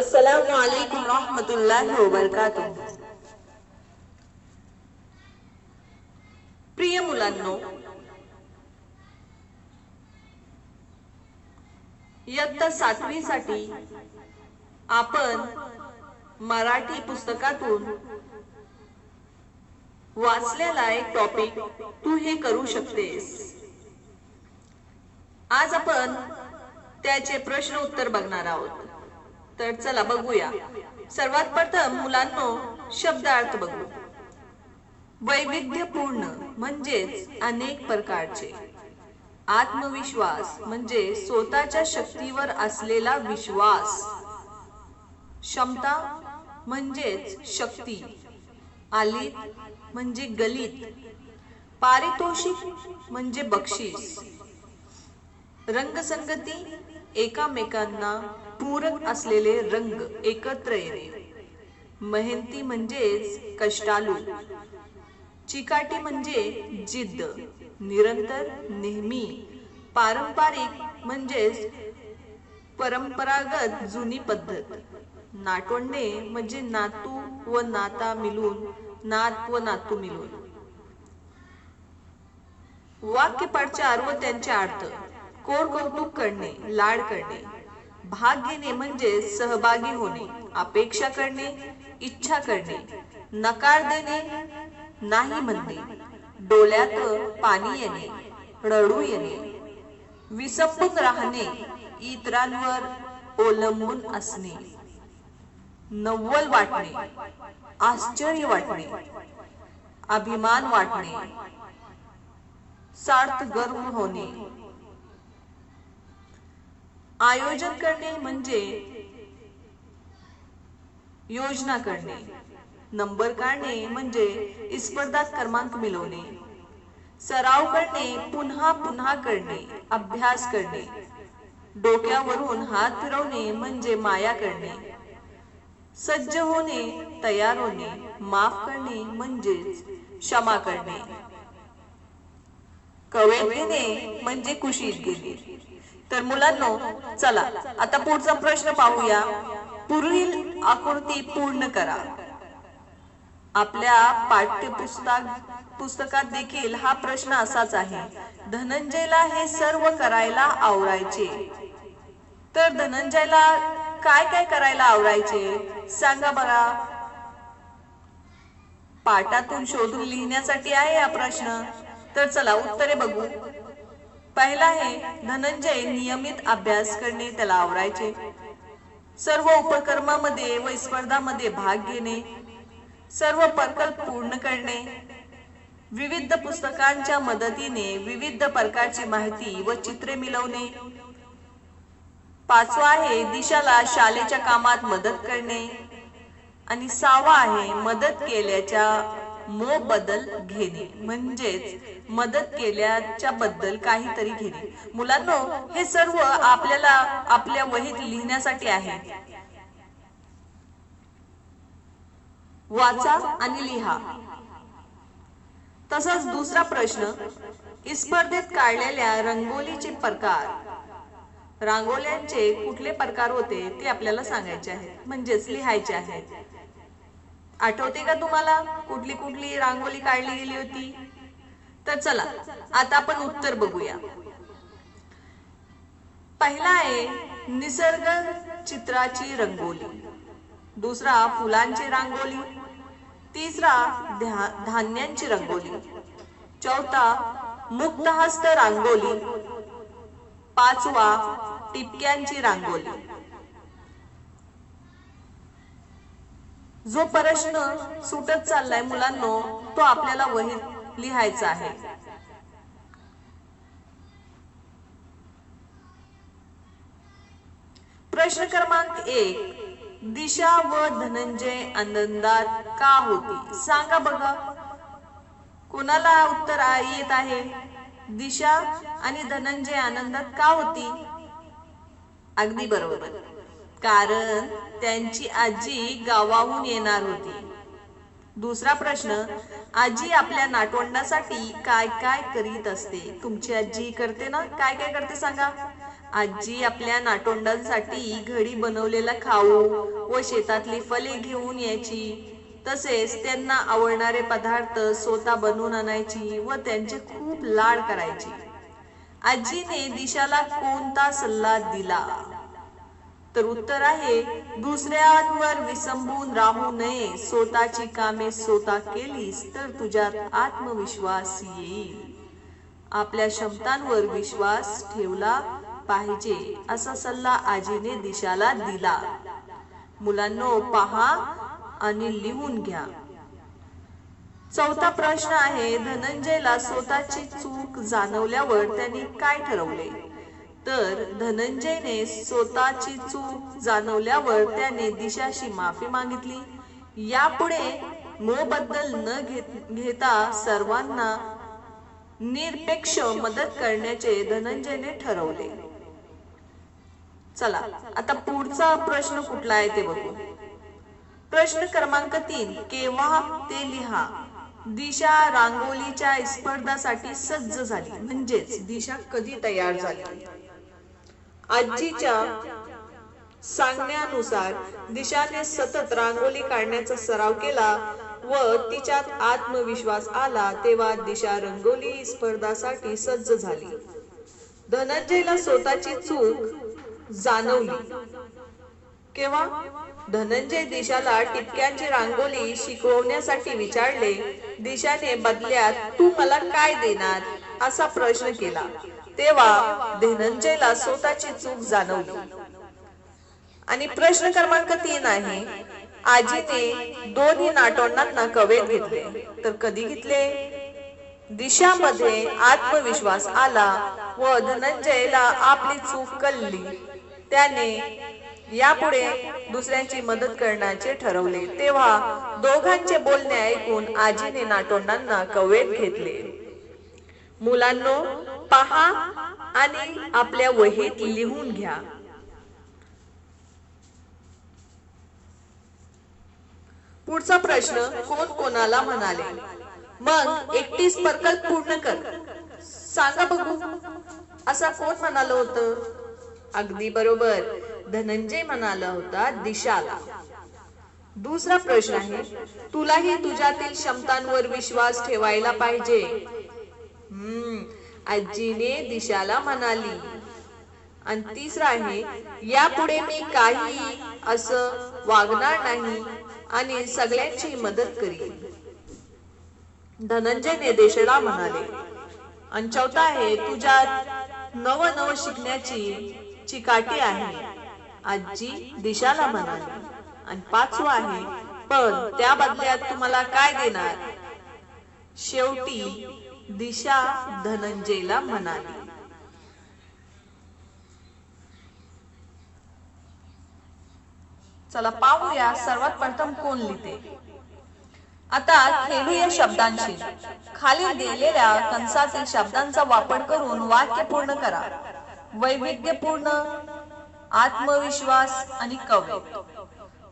अस्सलामु अलैकुम रहमतुल्लाहि व बरकातुहू। प्रिय मुलांनो, इयत्ता 7वी साठी आपण मराठी पुस्तकातून वाचलेला एक टॉपिक तू हे करू शकतेस. आज आपण त्याचे प्रश्न उत्तर बघणार आहोत. तर चला बघूया. सर्वात प्रथम मुलांनो शब्दार्थ बघू. वैविध्यपूर्ण म्हणजेच अनेक प्रकारचे. आत्मविश्वास म्हणजे स्वतःच्या शक्तीवर असलेला विश्वास. क्षमता म्हणजेच शक्ती. आलित म्हणजे गलित. पारितोषिक म्हणजे बक्षीस. रंगसंगती एकामेकांना पूरक असलेले रंग एकत्र येणे. मेहनती म्हणजेच कष्टाळू. चिकाटी म्हणजे जिद्द, निरंतर, नेहमी. पारंपरिक म्हणजेच परंपरागत जुनी पद्धत. नातवंडे म्हणजे नातू व नाता मिळून, नात व नातू मिळून. वाक्यप्रचार व त्यांचे अर्थ. कोरकौतुक करणे, लाड करणे. भाग घेणे म्हणजे सहभागी होणे. अपेक्षा करणे, इच्छा करणे. नकार देणे, नाही म्हणणे. डोळ्यात पाणी येणे, रडू येणे. विसंबून राहणे, इतरांवर अवलंबून असणे. नवल वाटणे, आश्चर्य वाटणे. अभिमान वाटणे, सार्थ गर्व होणे. आयोजन करणे म्हणजे योजना करणे. नंबर काढणे म्हणजे स्पर्धात क्रमांक मिळवणे. सराव करणे, पुन्हा पुन्हा करणे, अभ्यास करणे. डोक्यावरून हात फिरवणे म्हणजे माया करणे. सज्ज होणे, तयार होणे. माफ करणे म्हणजेच क्षमा करणे. कवेत घेणे म्हणजे कुशीत घेणे. तर मुलांनो चला आता पुढचा प्रश्न पाहूया. पुढील आकृती पूर्ण करा. आपल्या पुस्तकात देखील हा प्रश्न असाच आहे. धनंजयला हे सर्व करायला आवडायचे. तर धनंजयला काय काय करायला आवडायचे सांगा बघा. पाठातून शोधून लिहिण्यासाठी आहे हा प्रश्न. तर चला उत्तरे बघू. पहिला आहे धनंजय नियमित अभ्यास करणे त्याला आवडायचे. सर्व उपक्रमामध्ये व स्पर्धांमध्ये भाग घेणे. सर्व प्रकल्प पूर्ण करणे. विविध पुस्तकांच्या मदतीने विविध प्रकारची माहिती व चित्रे मिळवणे. पाचवा आहे दिशाला शाळेच्या कामात मदत करणे. आणि 6वा आहे मदत केल्याच्या मोबदल घेणे म्हणजेच मदत केल्याच्या बद्दल काहीतरी घेणे. मुलांनो हे सर्व आपल्याला आपल्या वहीत लिहिण्यासाठी आहे. वाचा आणि लिहा. तसंच दुसरा प्रश्न स्पर्धेत काढलेल्या रंगोलीचे प्रकार. रांगोळ्यांचे कुठले प्रकार होते ते आपल्याला सांगायचे आहे म्हणजेच लिहायचे आहे. आठवते का तुम्हाला कुठली कुठली रांगोळी काढली गेली होती. तर चला आता आपण उत्तर बघूया. पहिला आहे निसर्ग चित्राची रंगोली. दुसरा फुलांची रांगोली. तिसरा धान्यांची रंगोली. चौथा मुक्तहस्त रांगोली. पाचवा टिपक्यांची रांगोली. जो प्रश्न सुटत चाललाय मुलांनो तो आपल्याला वहीत लिहायचा आहे. प्रश्न क्रमांक 1 दिशा व धनंजय आनंदात का होती सांगा बघा. कोणाला उत्तर येत आहे. दिशा आणि धनंजय आनंदात का होती. अगदी बरोबर, कारण त्यांची आजी गावाहून येणार होती. दुसरा प्रश्न आजी आपल्या नातवंडासाठी काय काय करीत असते. तुमची आजी करते ना, काय काय करते सांगा. आजी आपल्या नातवंडांसाठी घरी बनवलेला खाऊ व शेतातली फळे घेऊन यायची. तसेच त्यांना आवडणारे पदार्थ स्वतः बनवून आणायची व त्यांचे खूप लाड करायची. आजीने दिशाला कोणता सल्ला दिला? तर उत्तर आहे, दुसऱ्यांवर विसंबून राहू नये. स्वतःची कामे स्वतः केलीस तर तुझ्यात आत्मविश्वास येईल. आपल्या क्षमतांवर विश्वास ठेवला पाहिजे असा सल्ला आजीने दिशाला दिला. मुलांनो, पहा आणि लिहून घ्या. चौथा प्रश्न आहे, धनंजयला स्वतःची चूक जाणवल्यावर त्यांनी काय ठरवले? तर धनंजयने स्वतःची चूक जाणवल्यावर त्याने दिशाशी माफी मागितली. यापुढे मोबदल न घेता सर्वांना निरपेक्ष मदत करण्याचे धनंजयने ठरवले. चला आता पुढचा प्रश्न कुठला आहे ते बघू. प्रश्न क्रमांक 3, केव्हा ते लिहा. दिशा रांगोळीच्या स्पर्धासाठी सज्ज झाली. म्हणजेच दिशा कधी तयार झाली? आजीच्या सांगण्यानुसार दिशाने सतत रांगोळी काढण्याचा सराव केला व तिच्यात आत्मविश्वास आला तेव्हा दिशा रंगोली स्पर्धासाठी सज्ज झाली. धनंजयला स्वतःची चूक जाणवली केव्हा? धनंजय दिशाला टिपक्यांची रांगोळी शिकवण्यासाठी विचारले. दिशाने बदल्यात तू मला काय देणार असा प्रश्न केला. तेव्हा धनंजयला स्वतःची चूक जाणवली. आणि प्रश्न क्रमांक 3 आहे, आजीने दोन्ही नातवंडांना कवेत घेतले. तर कधी घेतले? दिशामध्ये आत्मविश्वास आला व धनंजयला आपली चूक कळली. त्याने यापुढे दुसऱ्यांची मदत करण्याचे ठरवले. तेव्हा दोघांचे बोलणे ऐकून आजीने नातवंडांना कवेत घेतले. मुलांनो, पहा आणि आपल्या वहीत लिहून घ्या. पुढचा प्रश्न, कोण कोणाला म्हणाले? मग एकटीच प्रकल्प पूर्ण कर. सांगा बघू, असा कोण म्हणालं होतं? अगदी बरोबर, धनंजय म्हणाला होता दिशाला. दुसरा प्रश्न आहे, तुलाही तुझ्यातील क्षमतांवर विश्वास ठेवायला पाहिजे. आजीने दिशाला म्हणाली. आणि तिसरा आहे, यापुढे मी काही असं वागणार नाही आणि सगळ्यांची मदत करीन. धनंजयने दिशाला म्हणाले. आणि चौथा आहे, तुझ्यात नव शिकण्याची चिकाटी आहे. आजी दिशाला म्हणाली. आणि पाचवा आहे, पण त्या बदल्यात तुम्हाला काय देणार? शेवटी दिशा धनंजयला म्हणाली. चला पाहूया सर्वात प्रथम कोण लिहिते. आता खेळूया शब्दांशी. खाली दिलेल्या कंसातील शब्दांचा वापर करून वाक्य पूर्ण करा. वैविध्यपूर्ण, आत्मविश्वास आणि कवेत.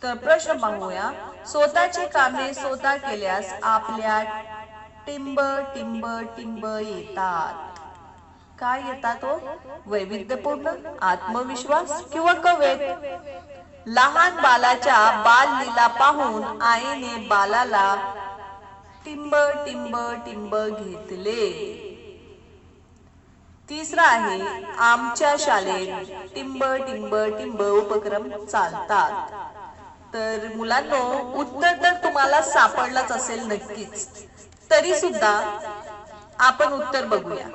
तर प्रश्न पाहूया. स्वतःची कामे स्वतः केल्यास आपल्या टिंब टिंब टिंब येतात. काय येतात हो? वैविध्यपूर्ण, आत्मविश्वास किंवा कवेत? लहान बालाच्या बाललीला पाहून आईने बालाला टिंब टिंब टिंब घेतले. तिसरा आहे, आमच्या शाळेत टिंब टिंब टिंब उपक्रम चालतात. तर मुलांनो, उत्तर तर तुम्हाला सापडलंच असेल नक्कीच. तरी सुद्धा आपण उत्तर बघूया.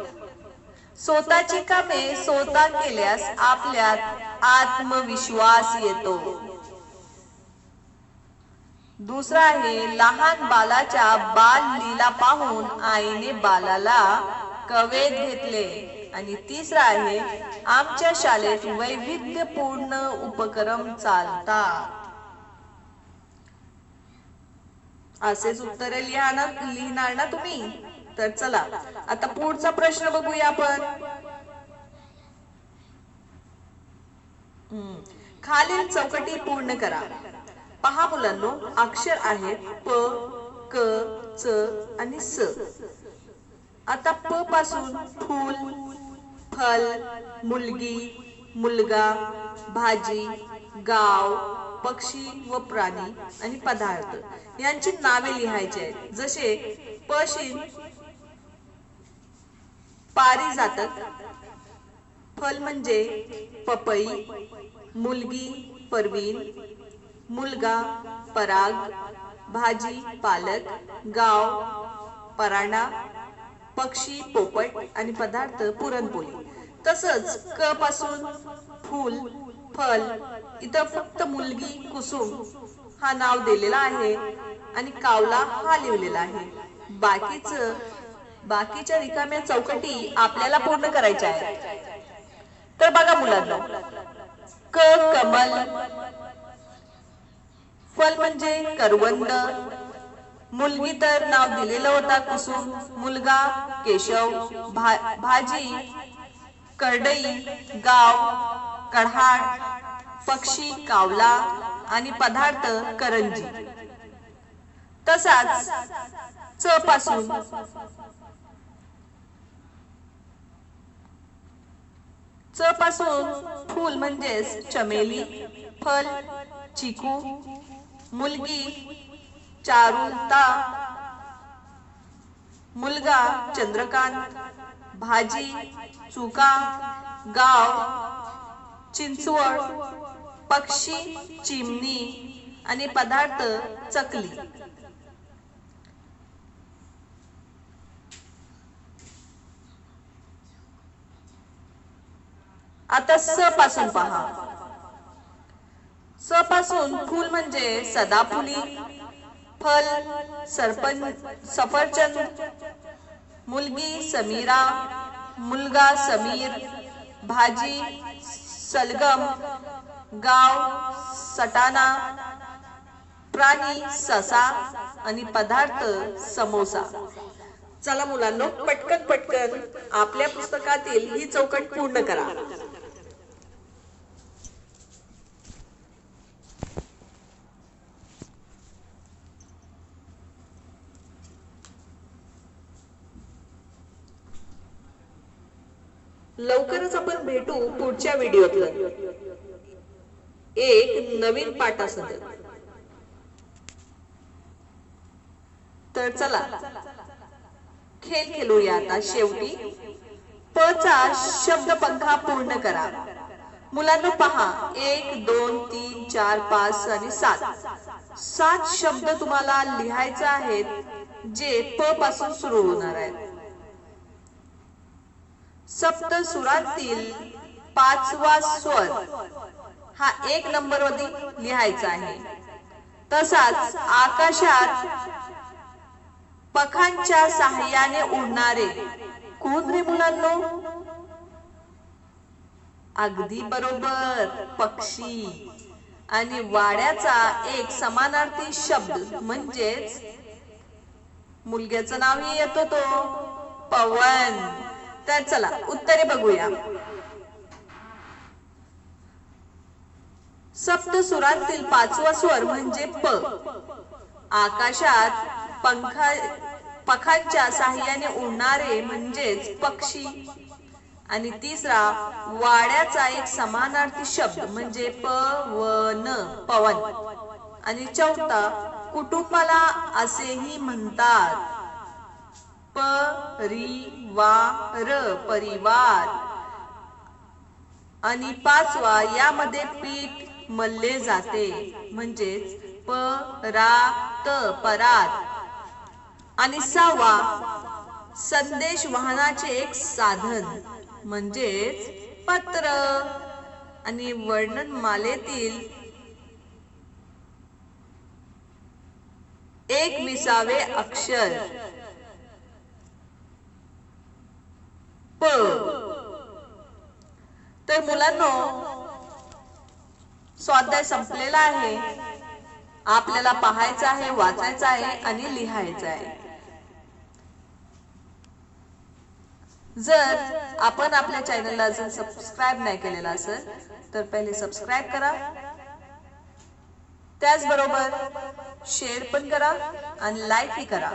स्वतःची कामे स्वतः केल्यास आपल्यात आत्मविश्वास येतो. दुसरा आहे, लहान बालाच्या बाललीला पाहून आईने बालाला कवेत घेतले. आणि तिसरा आहे, आमच्या शाळेत वैविध्यपूर्ण उपक्रम चालतात. असेच उत्तर लिहिणार ना तुम्ही? तर चला आता पुढचा प्रश्न बघूया आपण. खालील चौकटी पूर्ण करा. पहा मुलांनो, अक्षर आहेत प, क, च आणि स. आता प पासून फूल, फल, मुलगी, मुलगा, भाजी, गाव, पक्षी व प्राणी आणि पदार्थ यांची नावे लिहायची आहेत. जसे पशीन पारिजातक, फल म्हणजे पपई, मुलगी परवीन, मुलगा पराग, भाजी पालक, गाव परांडा, पक्षी पोपट आणि पदार्थ पुरणपोळी. तसंच क पासून फूल, फल, इथं फक्त मुलगी कुसुम हा नाव दिलेला आहे आणि कावला हा लिहिलेला आहे. बाकीच्या रिकाम्या चौकटी आपल्याला पूर्ण करायच्या आहेत. तर बघा मुलांना, क कमल, फल म्हणजे करवंद, मुलगी तर नाव दिलेलं होता कुसुम, मुलगा केशव, भाजी करडई, गाव कढाड, पक्षी कावला आणि पदार्थ करंजी. तसाच च पासून फूल म्हणजेच चमेली, फल चिकू, मुलगी चारुलता, मुलगा चंद्रकांत, भाजी चुका, गाव चिंचवड, पक्षी चिमणी आणि पदार्थ चकली. आता स पासून पहा. स पासून फूल म्हणजे सदाफुली, फल सफरचंद, मुलगी समीरा, मुलगा समीर, भाजी सलगम, गाव सटाणा, प्राणी ससा आणि पदार्थ समोसा. चला मुलांनो, पटकन पटकन आपल्या पुस्तकातील ही चौकट पूर्ण करा. लवकरच आपण भेटू पुढच्या व्हिडिओतला एक नवीन पाठासह. तर चला खेळ खेळूया. आता शेवटी प चा शब्दपंखा पूर्ण करा. मुलांना पहा, 1 2 3 4 5 आणि 7 शब्द तुम्हाला लिहायचे आहेत जे प पासून सुरू होणार आहेत. सप्त सुरांतील 5वा स्वर हा 1 नंबर वरती लिहायचा आहे. तसाच आकाशात पंखांच्या सहाय्याने उडणारे कोण रे मुलांनो? अगदी बरोबर, पक्षी. आणि वाड्याचा एक समानार्थी शब्द म्हणजेच मुलग्याचं नावही येतो तो पवन. तर चला उत्तरे बघूया. सप्त सुरांतील 5वा स्वर म्हणजे प. आकाशात पंखांच्या साहाय्याने उडणारे म्हणजेच पक्षी. आणि तिसरा वाड्याचा एक समानार्थी शब्द म्हणजे पवन, पवन. आणि चौथा कुटुंबाला असेही म्हणतात परिवार, परिवार. आणि 5वा यामध्ये पीठ मळले जाते म्हणजेच परात, परात. आणि 6वा संदेश वाहनाचे एक साधन म्हणजेच पत्र. आणि वर्णमालेतील 21 अक्षर प. तर मुलांनो, स्वाध्याय संपलेला आहे. आपल्याला पाहायचं आहे, वाचायचं आहे आणि लिहायचं आहे. जर आपण आपल्या चॅनलला जर सबस्क्राइब नाही केलेला असेल तर पहिले सबस्क्राइब करा. त्याचबरोबर शेअर पण करा आणि लाईकही करा.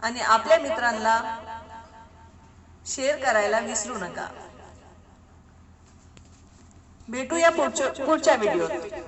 आणि आपल्या मित्रांना शेअर करायला विसरू नका. भेटूया पुढच्या व्हिडिओत.